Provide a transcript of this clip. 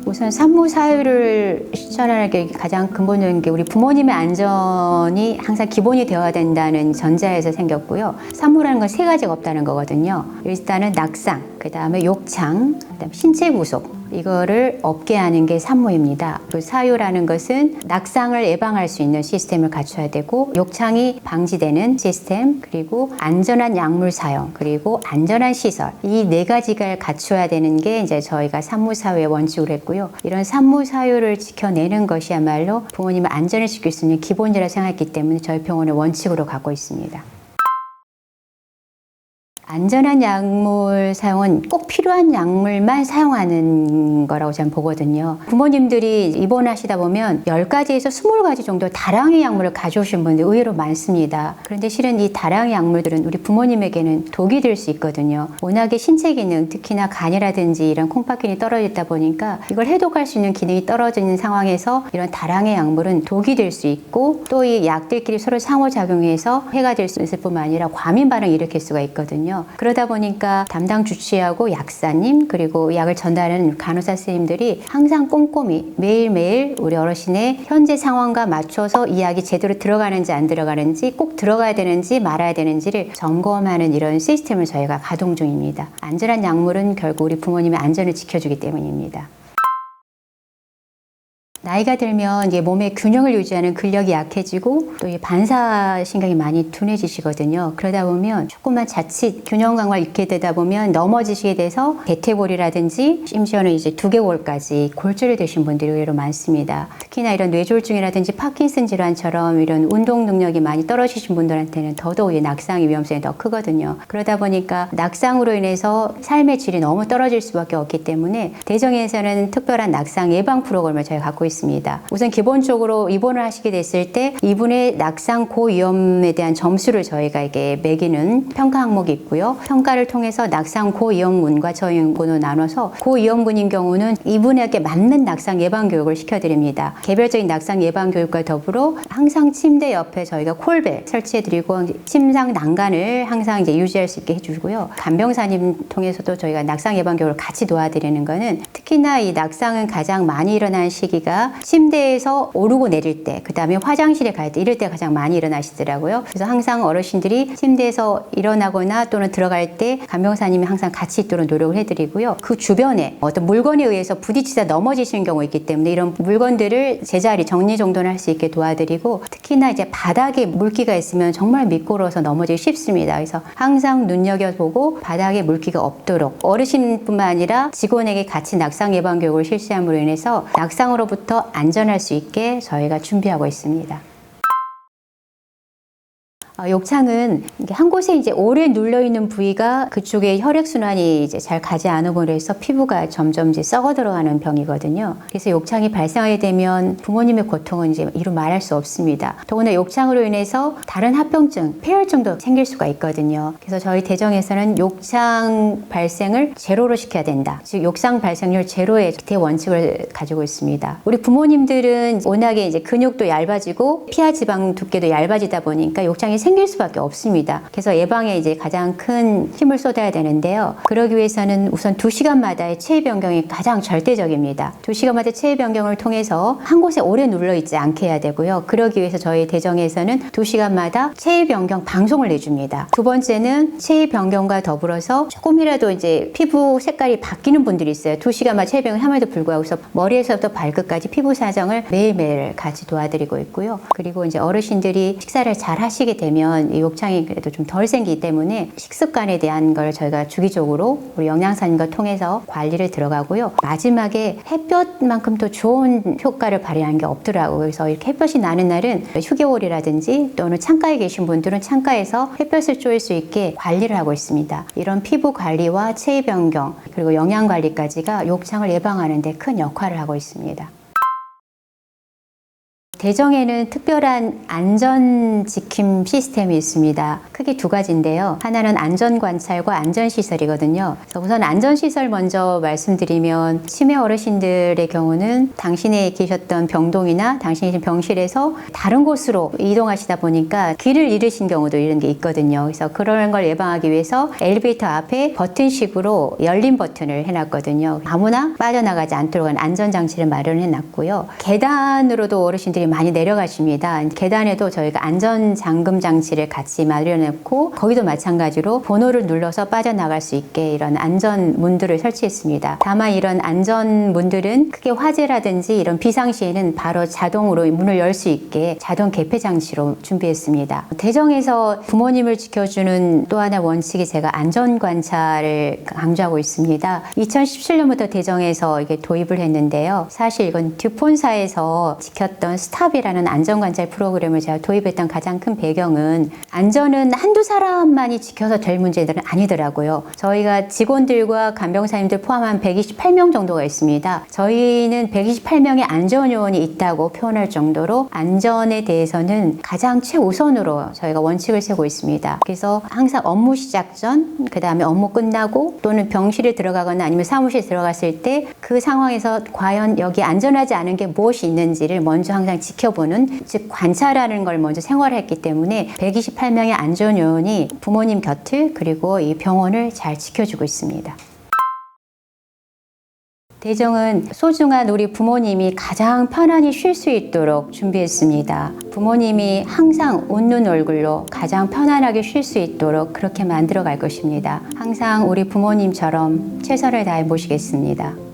우선 산모사유를 실천하는 게 가장 근본적인 게 우리 부모님의 안전이 항상 기본이 되어야 된다는 전제에서 생겼고요. 산모라는 건 세 가지가 없다는 거거든요. 일단은 낙상, 그 다음에 욕창, 그 다음에 신체 구속, 이거를 없게 하는 게 산모입니다. 그 사유라는 것은 낙상을 예방할 수 있는 시스템을 갖춰야 되고, 욕창이 방지되는 시스템, 그리고 안전한 약물 사용, 그리고 안전한 시설, 이 네 가지가 갖춰야 되는 게 이제 저희가 산모사유의 원칙으로 했고요. 이런 산모사유를 지켜내는 것이야말로 부모님의 안전을 지킬 수 있는 기본이라고 생각했기 때문에 저희 병원의 원칙으로 갖고 있습니다. 안전한 약물 사용은 꼭 필요한 약물만 사용하는 거라고 저는 보거든요. 부모님들이 입원하시다 보면 10가지에서 20가지 정도 다량의 약물을 가져오신 분들 의외로 많습니다. 그런데 실은 이 다량의 약물들은 우리 부모님에게는 독이 될 수 있거든요. 워낙에 신체 기능, 특히나 간이라든지 이런 콩팥균이 떨어지다 보니까 이걸 해독할 수 있는 기능이 떨어지는 상황에서 이런 다량의 약물은 독이 될 수 있고, 또 이 약들끼리 서로 상호작용해서 해가 될 수 있을 뿐만 아니라 과민 반응을 일으킬 수가 있거든요. 그러다 보니까 담당 주치의하고 약사님, 그리고 약을 전달하는 간호사 선생님들이 항상 꼼꼼히 매일매일 우리 어르신의 현재 상황과 맞춰서 이 약이 제대로 들어가는지 안 들어가는지, 꼭 들어가야 되는지 말아야 되는지를 점검하는 이런 시스템을 저희가 가동 중입니다. 안전한 약물은 결국 우리 부모님의 안전을 지켜주기 때문입니다. 나이가 들면 이제 몸의 균형을 유지하는 근력이 약해지고, 또 반사신경이 많이 둔해지시거든요. 그러다 보면 조금만 자칫 균형 강화를 잃게 되다 보면 넘어지시게 돼서 대퇴골이라든지 심지어는 이제 두개골까지 골절이 되신 분들이 의외로 많습니다. 특히나 이런 뇌졸중이라든지 파킨슨 질환처럼 이런 운동 능력이 많이 떨어지신 분들한테는 더더욱 이 낙상의 위험성이 더 크거든요. 그러다 보니까 낙상으로 인해서 삶의 질이 너무 떨어질 수밖에 없기 때문에 대정에서는 특별한 낙상 예방 프로그램을 저희가 갖고 있습니다. 우선 기본적으로 입원을 하시게 됐을 때 이분의 낙상 고위험에 대한 점수를 저희가 이게 매기는 평가 항목이 있고요. 평가를 통해서 낙상 고위험군과 저위험군으로 나눠서 고위험군인 경우는 이분에게 맞는 낙상 예방 교육을 시켜드립니다. 개별적인 낙상 예방 교육과 더불어 항상 침대 옆에 저희가 콜벨 설치해드리고 침상 난간을 항상 이제 유지할 수 있게 해주고요. 간병사님 통해서도 저희가 낙상 예방 교육을 같이 도와드리는 거는, 특히나 이 낙상은 가장 많이 일어나는 시기가 침대에서 오르고 내릴 때, 그 다음에 화장실에 갈 때, 이럴 때 가장 많이 일어나시더라고요. 그래서 항상 어르신들이 침대에서 일어나거나 또는 들어갈 때 간병사님이 항상 같이 있도록 노력을 해드리고요. 그 주변에 어떤 물건에 의해서 부딪히다 넘어지시는 경우가 있기 때문에 이런 물건들을 제자리 정리정돈할 수 있게 도와드리고, 특히나 이제 바닥에 물기가 있으면 정말 미끄러워서 넘어지기 쉽습니다. 그래서 항상 눈여겨보고 바닥에 물기가 없도록 어르신뿐만 아니라 직원에게 같이 낙상 예방 교육을 실시함으로 인해서 낙상으로부터 안전할 수 있게 저희가 준비하고 있습니다. 욕창은 한 곳에 이제 오래 눌려 있는 부위가 그쪽에 혈액순환이 이제 잘 가지 않음으로 해서 피부가 점점 이제 썩어 들어가는 병이거든요. 그래서 욕창이 발생하게 되면 부모님의 고통은 이제 이루 말할 수 없습니다. 더구나 욕창으로 인해서 다른 합병증, 폐혈증도 생길 수가 있거든요. 그래서 저희 대정에서는 욕창 발생을 제로로 시켜야 된다. 즉 욕창 발생률 제로의 대원칙을 가지고 있습니다. 우리 부모님들은 워낙에 이제 근육도 얇아지고 피하 지방 두께도 얇아지다 보니까 욕창이 생길 수밖에 없습니다. 그래서 예방에 이제 가장 큰 힘을 쏟아야 되는데요. 그러기 위해서는 우선 2시간마다의 체위 변경이 가장 절대적입니다. 2시간마다 체위 변경을 통해서 한 곳에 오래 눌러 있지 않게 해야 되고요. 그러기 위해서 저희 대정에서는 2시간마다 체위 변경 방송을 내줍니다. 두 번째는 체위 변경과 더불어서 조금이라도 이제 피부 색깔이 바뀌는 분들이 있어요. 2시간마다 체위 변경을 함에도 불구하고 머리에서부터 발끝까지 피부 사정을 매일매일 같이 도와드리고 있고요. 그리고 이제 어르신들이 식사를 잘 하시게 되면 이 욕창이 그래도 좀 덜 생기기 때문에 식습관에 대한 걸 저희가 주기적으로 우리 영양사님과 통해서 관리를 들어가고요. 마지막에 햇볕만큼 또 좋은 효과를 발휘하는 게 없더라고요. 그래서 이렇게 햇볕이 나는 날은 휴게홀이라든지 또는 창가에 계신 분들은 창가에서 햇볕을 쬐을 수 있게 관리를 하고 있습니다. 이런 피부 관리와 체위 변경 그리고 영양 관리까지가 욕창을 예방하는 데 큰 역할을 하고 있습니다. 대정에는 특별한 안전지킴 시스템이 있습니다. 크게 두 가지인데요. 하나는 안전관찰과 안전시설이거든요. 그래서 우선 안전시설 먼저 말씀드리면 치매 어르신들의 경우는 당신이 계셨던 병동이나 당신이 계신 병실에서 다른 곳으로 이동하시다 보니까 길을 잃으신 경우도 이런 게 있거든요. 그래서 그런 걸 예방하기 위해서 엘리베이터 앞에 버튼식으로 열린 버튼을 해놨거든요. 아무나 빠져나가지 않도록 하는 안전장치를 마련해놨고요. 계단으로도 어르신들이 많이 내려가십니다. 계단에도 저희가 안전잠금 장치를 같이 마련했고 거기도 마찬가지로 번호를 눌러서 빠져나갈 수 있게 이런 안전문들을 설치했습니다. 다만 이런 안전문들은 크게 화재라든지 이런 비상시에는 바로 자동으로 문을 열 수 있게 자동 개폐 장치로 준비했습니다. 대정에서 부모님을 지켜주는 또 하나 원칙이 제가 안전관찰을 강조하고 있습니다. 2017년부터 대정에서 이게 도입을 했는데요. 사실 이건 듀폰사에서 지켰던 스탑이라는 안전관찰 프로그램을 제가 도입했던 가장 큰 배경은 안전은 한두 사람만이 지켜서 될 문제들은 아니더라고요. 저희가 직원들과 간병사님들 포함한 128명 정도가 있습니다. 저희는 128명의 안전요원이 있다고 표현할 정도로 안전에 대해서는 가장 최우선으로 저희가 원칙을 세우고 있습니다. 그래서 항상 업무 시작 전, 그 다음에 업무 끝나고 또는 병실에 들어가거나 아니면 사무실에 들어갔을 때 그 상황에서 과연 여기 안전하지 않은 게 무엇이 있는지를 먼저 항상 지켜보는, 즉 관찰하는 걸 먼저 생활했기 때문에 128명의 안전요원이 부모님 곁을 그리고 이 병원을 잘 지켜주고 있습니다. 대정은 소중한 우리 부모님이 가장 편안히 쉴 수 있도록 준비했습니다. 부모님이 항상 웃는 얼굴로 가장 편안하게 쉴 수 있도록 그렇게 만들어 갈 것입니다. 항상 우리 부모님처럼 최선을 다해 모시겠습니다.